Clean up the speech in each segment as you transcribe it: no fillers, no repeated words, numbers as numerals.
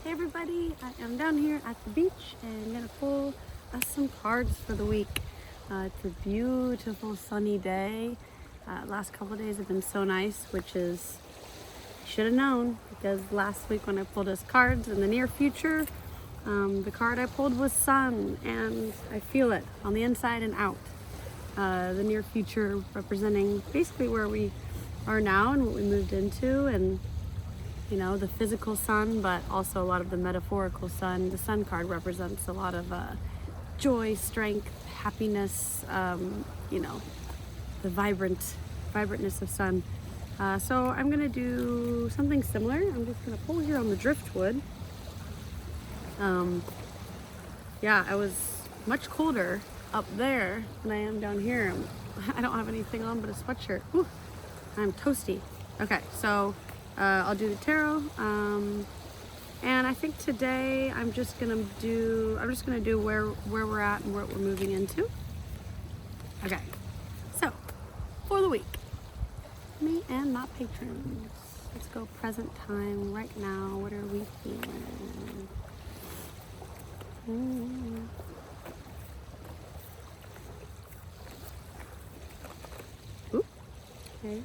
Hey everybody, I am down here at the beach and I'm gonna pull us some cards for the week. It's a beautiful sunny day. Last couple of days have been so nice, which is, I should have known, because last week when I pulled us cards in the near future, the card I pulled was sun, and I feel it on the inside and out. The near future representing basically where we are now and what we moved into, and you know, the physical sun, but also a lot of the metaphorical sun. The sun card represents a lot of joy, strength, happiness, you know, the vibrantness of sun. So I'm gonna do something similar. I'm just gonna pull here on the driftwood. Yeah, I was much colder up there than I am down here. I don't have anything on but a sweatshirt. Whew, I'm toasty. Okay, so I'll do the tarot, and I think today I'm just gonna do where we're at and what we're moving into. Okay, so for the week, me and my patrons. Let's go present time right now. What are we feeling? Ooh, okay.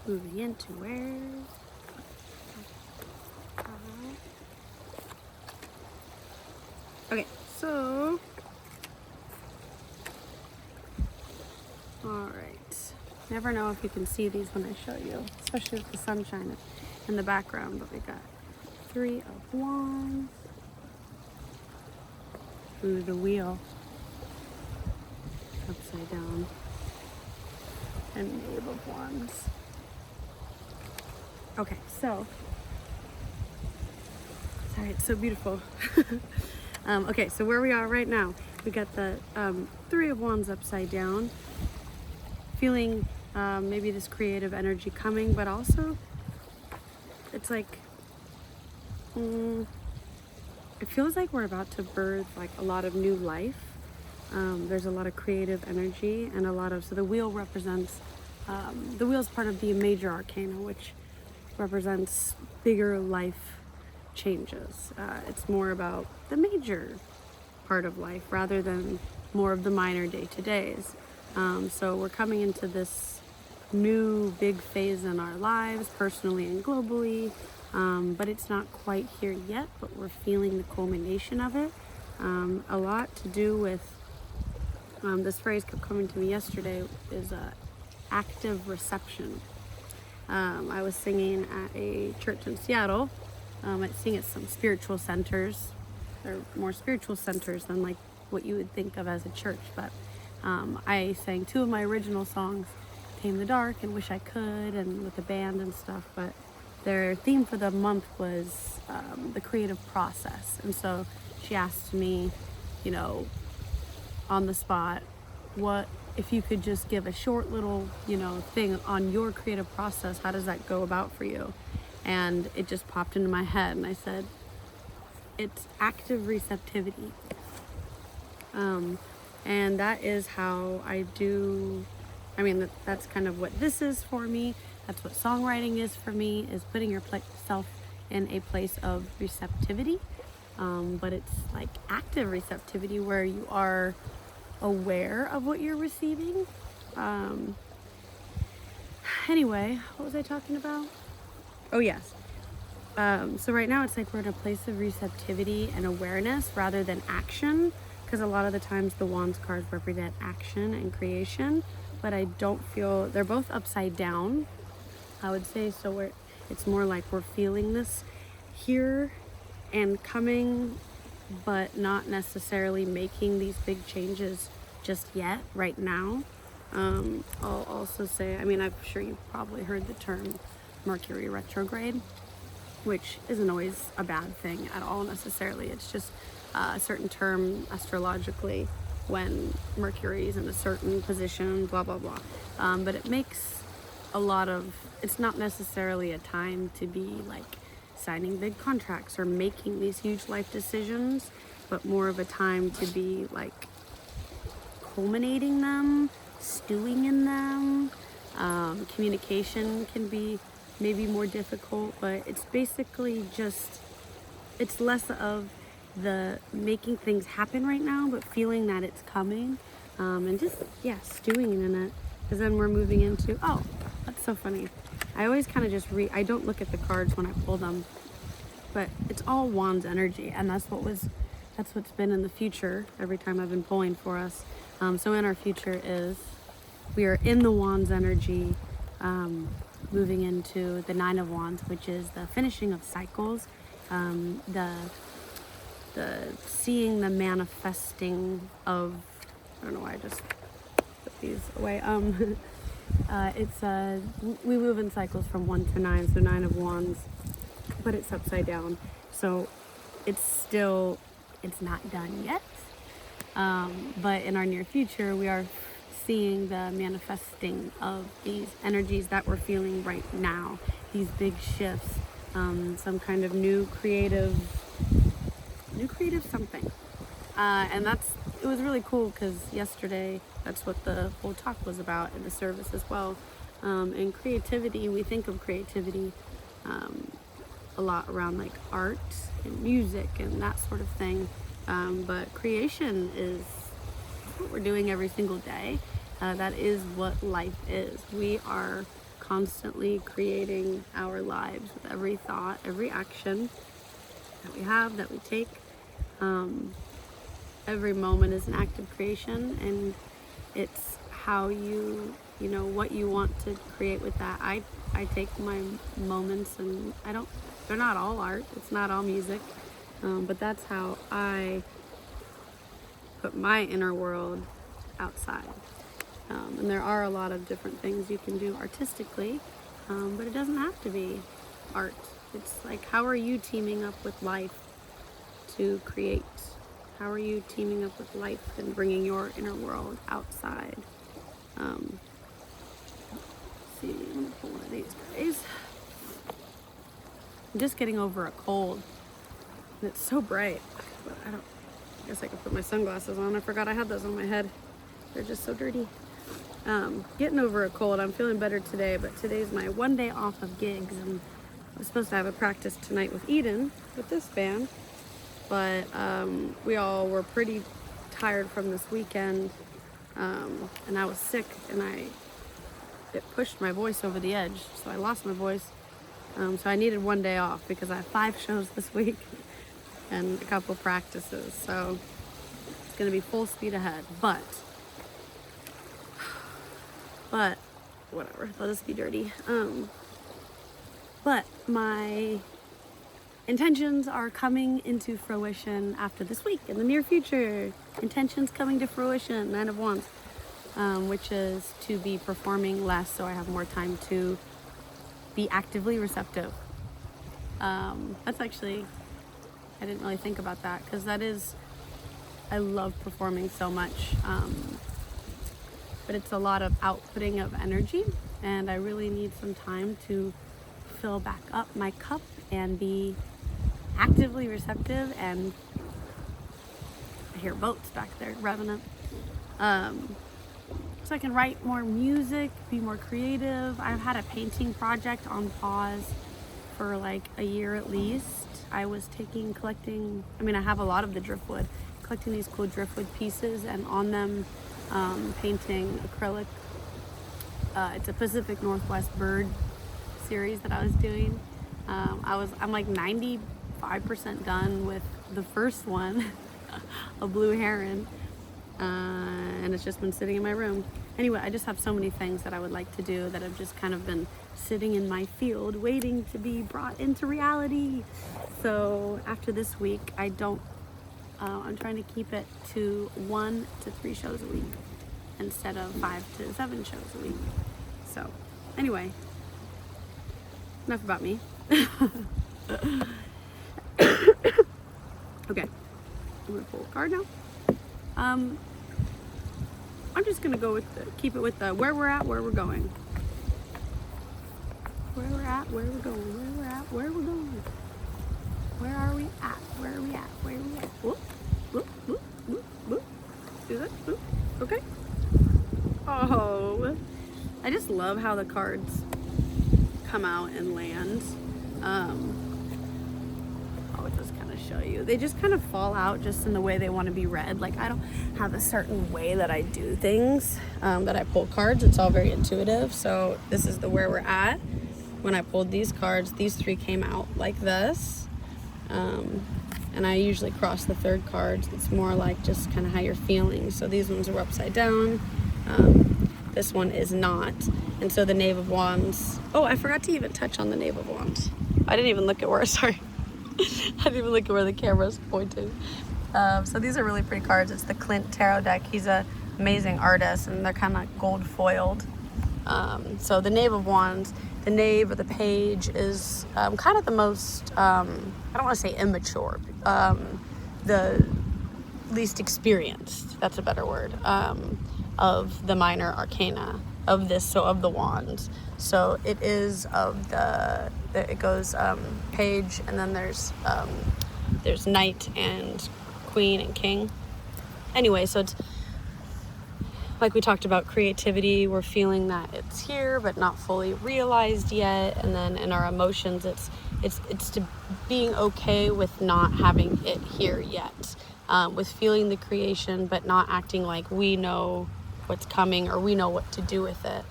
Moving into where? Okay, so, all right. Never know if you can see these when I show you, especially with the sunshine in the background, but we got 3 of Wands. Ooh, the wheel. Upside down. And Knave of Wands. Okay, so, sorry, it's so beautiful. Okay, so where we are right now, we got the 3 of Wands upside down, feeling maybe this creative energy coming, but also it's like, it feels like we're about to birth like a lot of new life. There's a lot of creative energy and a lot of, so the wheel represents, the wheel is part of the major arcana, which represents bigger life changes. It's more about the major part of life rather than more of the minor day-to-days. So we're coming into this new big phase in our lives, personally and globally, but it's not quite here yet, but we're feeling the culmination of it. A lot to do with, this phrase kept coming to me yesterday, is active reception. I was singing at a church in Seattle. I sing at some spiritual centers. They're more spiritual centers than like what you would think of as a church. But I sang 2 of my original songs, Tame the Dark and Wish I Could, and with the band and stuff. But their theme for the month was the creative process. And so she asked me, you know, on the spot, what if you could just give a short little, you know, thing on your creative process, how does that go about for you? And it just popped into my head, and I said, it's active receptivity. And that is how I do, I mean, that's kind of what this is for me. That's what songwriting is for me, is putting yourself in a place of receptivity. But it's like active receptivity where you are aware of what you're receiving. Anyway, what was I talking about? Oh yes. So right now it's like we're in a place of receptivity and awareness rather than action, because a lot of the times the Wands cards represent action and creation, but I don't feel, they're both upside down, I would say. So it's more like we're feeling this here and coming, but not necessarily making these big changes just yet, right now. I'll also say, I mean, I'm sure you've probably heard the term Mercury retrograde, which isn't always a bad thing at all necessarily. It's just a certain term astrologically when Mercury is in a certain position, blah, blah, blah. But it makes a lot of, it's not necessarily a time to be like signing big contracts or making these huge life decisions, but more of a time to be like culminating them, stewing in them, Communication can be maybe more difficult, but it's basically just, it's less of the making things happen right now, but feeling that it's coming, and just, yeah, stewing in it. Because then we're moving into, oh, that's so funny. I always kind of just I don't look at the cards when I pull them, but it's all Wands energy, and that's what's been in the future every time I've been pulling for us. So in our future is, we are in the Wands energy, moving into the Nine of Wands, which is the finishing of cycles, the seeing the manifesting of, I don't know why I just put these away. It's we move in cycles from 1 to 9, so 9 of Wands, but it's upside down, so it's not done yet. But in our near future, we are seeing the manifesting of these energies that we're feeling right now, these big shifts, some kind of new creative something. And it was really cool because yesterday, that's what the whole talk was about in the service as well. And creativity, we think of creativity a lot around like art and music and that sort of thing. But creation is what we're doing every single day. That is what life is. We are constantly creating our lives with every thought, every action that we have, that we take. Every moment is an act of creation, and it's how what you want to create with that. I take my moments, and they're not all art, it's not all music, but that's how I put my inner world outside. And there are a lot of different things you can do artistically, but it doesn't have to be art. It's like, how are you teaming up with life to create? How are you teaming up with life and bringing your inner world outside? Let's see, I'm gonna pull one of these guys. I'm just getting over a cold, and it's so bright, but I guess I could put my sunglasses on. I forgot I had those on my head. They're just so dirty. Getting over a cold. I'm feeling better today, but today's my one day off of gigs, and I was supposed to have a practice tonight with Eden, with this band, but we all were pretty tired from this weekend, and I was sick, and it pushed my voice over the edge, so I lost my voice. So I needed one day off because I have 5 shows this week and a couple practices, so it's gonna be full speed ahead, but whatever, let us be dirty. But my intentions are coming into fruition after this week, in the near future. Intentions coming to fruition, 9 of Wands, which is to be performing less, so I have more time to be actively receptive. That's actually, I didn't really think about that, because I love performing so much, but it's a lot of outputting of energy, and I really need some time to fill back up my cup and be actively receptive. And I hear boats back there revving up, so I can write more music, be more creative. I've had a painting project on pause for like a year at least. I was collecting, I have a lot of the driftwood, collecting these cool driftwood pieces, and on them painting acrylic. It's a Pacific Northwest bird series that I was doing. I'm like 95% done with the first one, a blue heron, and it's just been sitting in my room. Anyway, I just have so many things that I would like to do that have just kind of been sitting in my field waiting to be brought into reality. So after this week, I'm trying to keep it to 1 to 3 shows a week instead of 5 to 7 shows a week. So anyway, enough about me. Okay, I'm gonna pull a card now. I'm just gonna go keep it with the where we're at, where we're going. Where we're at, where we're going, where we're at, where we're going. Where are we at? Where are we at? Where are we at? Whoop, whoop, whoop, whoop, whoop. Do that, whoop, okay. Oh, I just love how the cards come out and land. I'll just kind of show you. They just kind of fall out just in the way they want to be read. Like, I don't have a certain way that I do things, that I pull cards. It's all very intuitive. So this is where we're at. When I pulled these cards, these 3 came out like this. And I usually cross the 3rd cards. It's more like just kind of how you're feeling. So these ones are upside down. This one is not. And so the Knave of Wands. Oh, I forgot to even touch on the Knave of Wands. I didn't even look at where, sorry. I didn't even look at where the camera's pointing. So these are really pretty cards. It's the Clint Tarot deck. He's an amazing artist, and they're kind of gold foiled. So the Knave of Wands, the Knave or the Page is kind of the most, I don't want to say immature, the least experienced, that's a better word, of the minor arcana of this, so of the wands. So it is of it goes Page, and then there's Knight and Queen and King. Anyway, so it's like we talked about creativity. We're feeling that it's here but not fully realized yet. And then in our emotions, it's to being okay with not having it here yet, with feeling the creation but not acting like we know what's coming or we know what to do with it.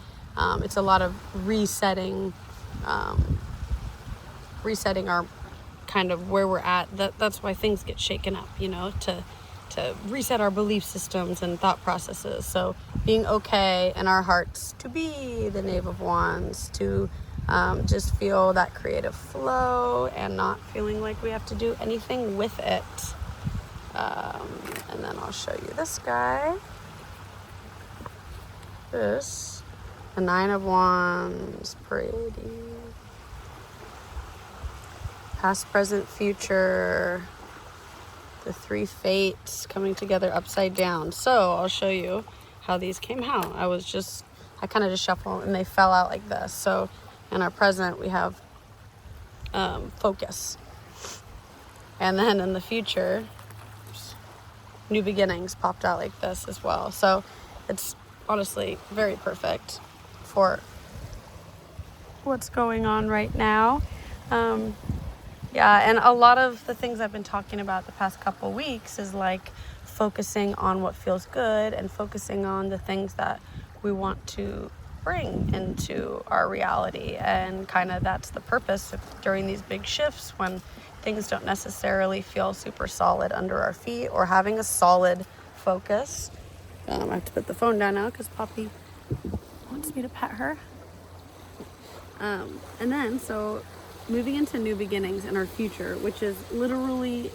It's a lot of resetting our kind of where we're at. That's why things get shaken up, you know, to reset our belief systems and thought processes. So being okay in our hearts to be the Knave of Wands, to just feel that creative flow and not feeling like we have to do anything with it. And then I'll show you this guy. This, the 9 of Wands, pretty. Past, present, future. The 3 fates coming together upside down. So I'll show you how these came out. I kind of just shuffled and they fell out like this. So in our present, we have focus. And then in the future, new beginnings popped out like this as well. So it's honestly very perfect for what's going on right now. Yeah, and a lot of the things I've been talking about the past couple weeks is like focusing on what feels good and focusing on the things that we want to bring into our reality. And kind of that's the purpose during these big shifts when things don't necessarily feel super solid under our feet, or having a solid focus. I have to put the phone down now because Poppy wants me to pet her. And then, so moving into new beginnings in our future, which is literally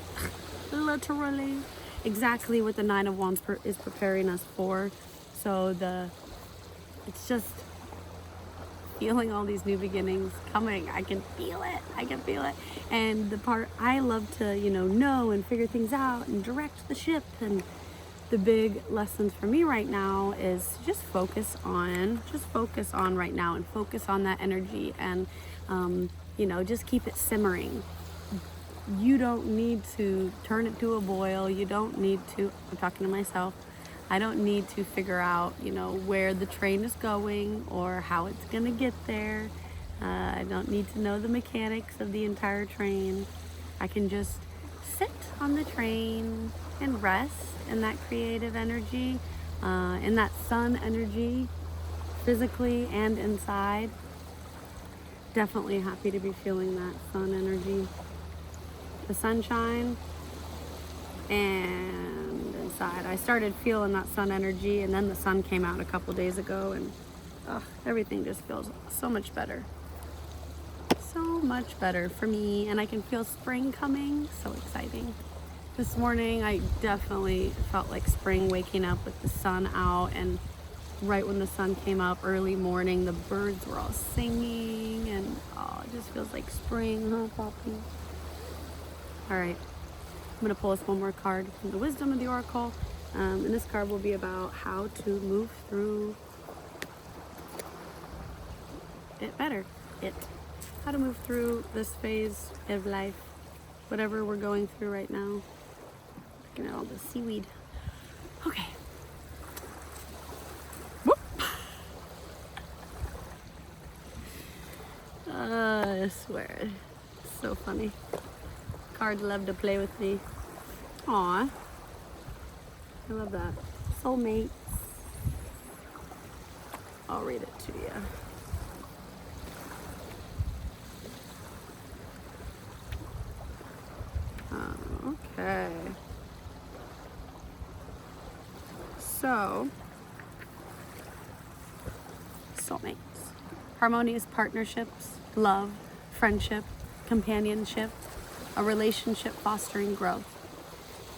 exactly what the 9 of Wands is preparing us for. So it's just feeling all these new beginnings coming. I can feel it. And the part I love to, know and figure things out and direct the ship. And the big lessons for me right now is just focus on right now and focus on that energy and, just keep it simmering. You don't need to turn it to a boil. You don't need to, I'm talking to myself, I don't need to figure out, where the train is going or how it's going to get there. I don't need to know the mechanics of the entire train. I can just sit on the train and rest in that creative energy, in that sun energy, physically and inside. Definitely happy to be feeling that sun energy, the sunshine, and inside. I started feeling that sun energy, and then the sun came out a couple days ago, and everything just feels so much better. So much better for me, and I can feel spring coming. So exciting. This morning, I definitely felt like spring, waking up with the sun out, and right when the sun came up, early morning, the birds were all singing, and it just feels like spring, huh, Poppy? All right, I'm gonna pull us one more card from the Wisdom of the Oracle, and this card will be about how to move through it better. How to move through this phase of life, whatever we're going through right now. Looking at all the seaweed. Okay. I swear. It's so funny. Cards love to play with me. Aw. I love that. Soulmates. I'll read it to you. Okay. So, soulmates. Harmonious partnerships, love, friendship, companionship, a relationship fostering growth.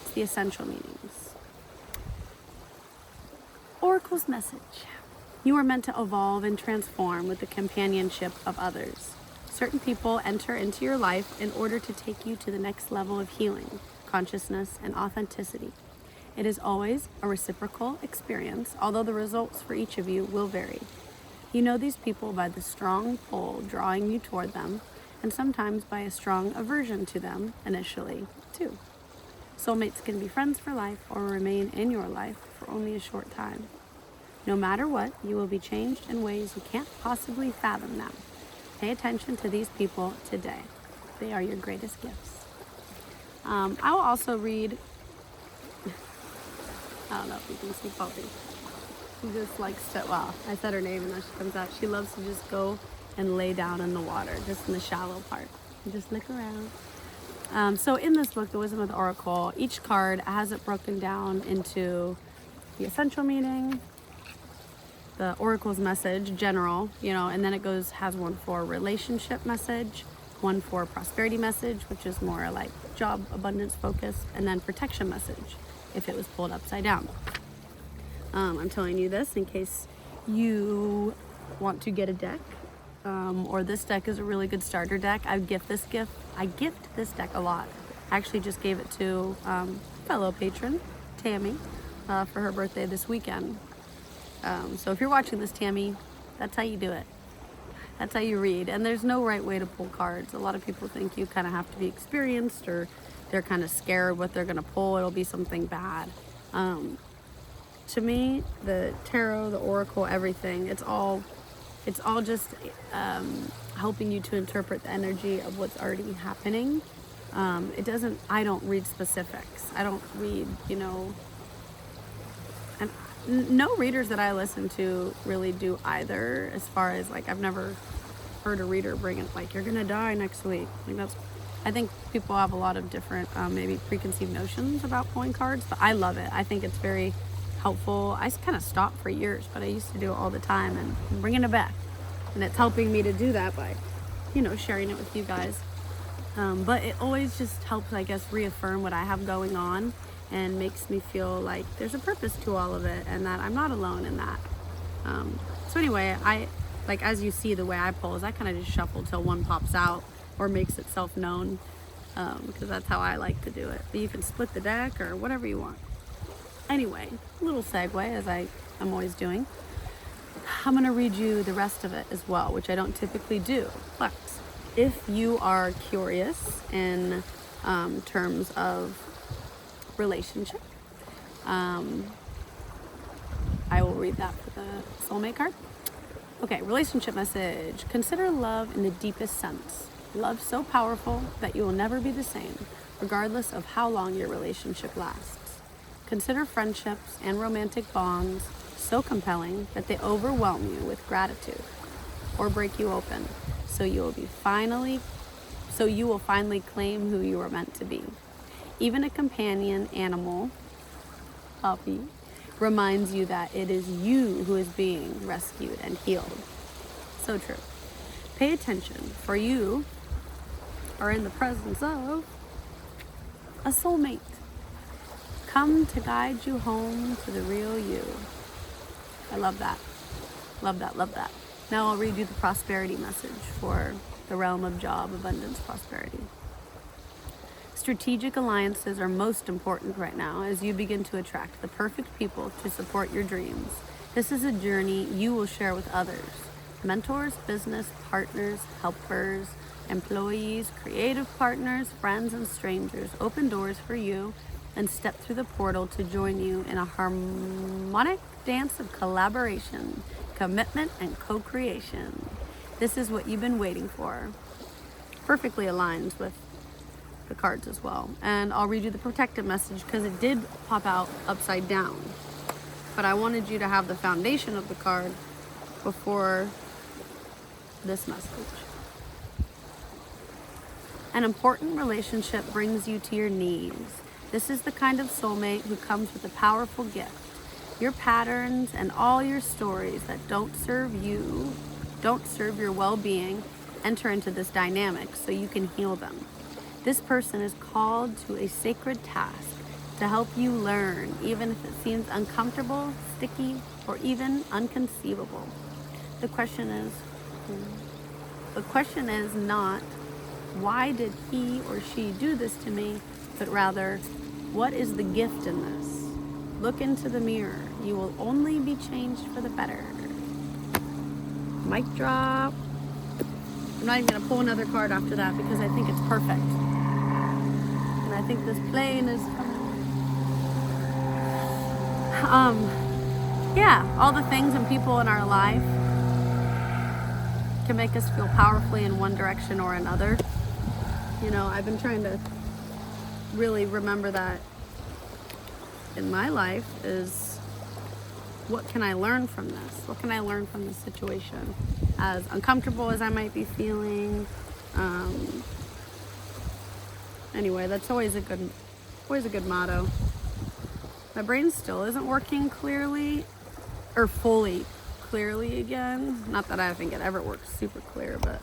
It's the essential meanings. Oracle's message. You are meant to evolve and transform with the companionship of others. Certain people enter into your life in order to take you to the next level of healing, consciousness, and authenticity. It is always a reciprocal experience, although the results for each of you will vary. You know these people by the strong pull drawing you toward them, and sometimes by a strong aversion to them initially, too. Soulmates can be friends for life or remain in your life for only a short time. No matter what, you will be changed in ways you can't possibly fathom them. Pay attention to these people today. They are your greatest gifts. I will also read, I don't know if you can see Poppy. She just likes to, well, I said her name and then she comes out. She loves to just go and lay down in the water, just in the shallow part, and just look around. So in this book, The Wisdom of the Oracle, each card has it broken down into the essential meaning, the Oracle's message, general, and then it has one for relationship message, one for prosperity message, which is more like job abundance focused, and then protection message, if it was pulled upside down. I'm telling you this in case you want to get a deck, or this deck is a really good starter deck. I gift this deck a lot. I actually just gave it to fellow patron, Tammy, for her birthday this weekend. So if you're watching this, Tammy, that's how you do it. That's how you read. And there's no right way to pull cards. A lot of people think you kind of have to be experienced, or they're kind of scared what they're going to pull. It'll be something bad. To me, the tarot, the oracle, everything, it's all just helping you to interpret the energy of what's already happening. I don't read specifics. I don't read, and no readers that I listen to really do either, as far as like, I've never heard a reader bring it like, you're gonna die next week. I think people have a lot of different maybe preconceived notions about pulling cards, but I love it. I think it's very helpful. I kind of stopped for years, but I used to do it all the time, and I'm bringing it back, and it's helping me to do that by sharing it with you guys. But it always just helps, I guess, reaffirm what I have going on, and makes me feel like there's a purpose to all of it, and that I'm not alone in that. So anyway, as you see, the way I pull is I kind of just shuffle till one pops out or makes itself known, because that's how I like to do it. But you can split the deck or whatever you want. Anyway, a little segue, as I'm always doing. I'm going to read you the rest of it as well, which I don't typically do. But if you are curious in terms of relationship, I will read that for the soulmate card. Okay, relationship message. Consider love in the deepest sense. Love so powerful that you will never be the same, regardless of how long your relationship lasts. Consider friendships and romantic bonds so compelling that they overwhelm you with gratitude or break you open, so you will finally claim who you are meant to be. Even a companion animal, puppy, reminds you that it is you who is being rescued and healed. So true. Pay attention, for you are in the presence of a soulmate. Come to guide you home to the real you. I love that. Love that, love that. Now I'll read you the prosperity message for the realm of job, abundance, prosperity. Strategic alliances are most important right now as you begin to attract the perfect people to support your dreams. This is a journey you will share with others. Mentors, business partners, helpers, employees, creative partners, friends, and strangers open doors for you and step through the portal to join you in a harmonic dance of collaboration, commitment, and co-creation. This is what you've been waiting for. Perfectly aligns with the cards as well. And I'll read you the protective message because it did pop out upside down. But I wanted you to have the foundation of the card before this message. An important relationship brings you to your knees. This is the kind of soulmate who comes with a powerful gift. Your patterns and all your stories that don't serve you, don't serve your well-being, enter into this dynamic so you can heal them. This person is called to a sacred task to help you learn, even if it seems uncomfortable, sticky, or even inconceivable. The question is not, why did he or she do this to me, but rather, what is the gift in this? Look into the mirror. You will only be changed for the better. Mic drop. I'm not even going to pull another card after that because I think it's perfect. And I think this plane is coming. Yeah, all the things and people in our life can make us feel powerfully in one direction or another. You know, I've been trying to really remember that in my life is, what can I learn from this? What can I learn from this situation? As uncomfortable as I might be feeling. Anyway, that's always a good motto. My brain still isn't working clearly or fully clearly again. Not that I think it ever works super clear, but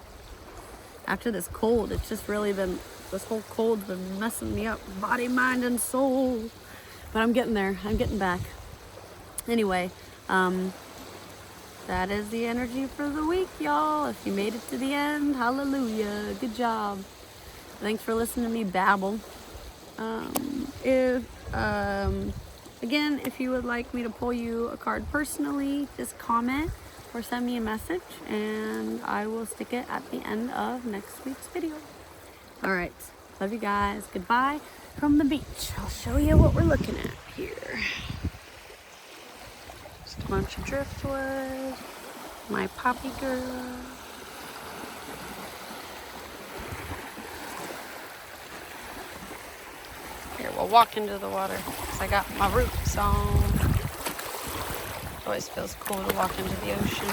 after this cold, it's just really been, this whole cold's been messing me up, body, mind, and soul. But I'm getting there. I'm getting back. Anyway, that is the energy for the week, y'all. If you made it to the end, hallelujah. Good job. Thanks for listening to me babble. Again, if you would like me to pull you a card personally, just comment or send me a message and I will stick it at the end of next week's video. All right. Love you guys. Goodbye from the beach. I'll show you what we're looking at here. Just a bunch of driftwood. My poppy girl. Here, we'll walk into the water because I got my roots on. It always feels cool to walk into the ocean.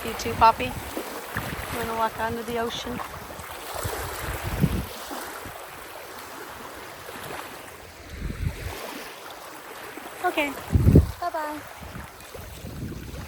You too, Poppy? You want to walk onto the ocean? Okay. Bye-bye.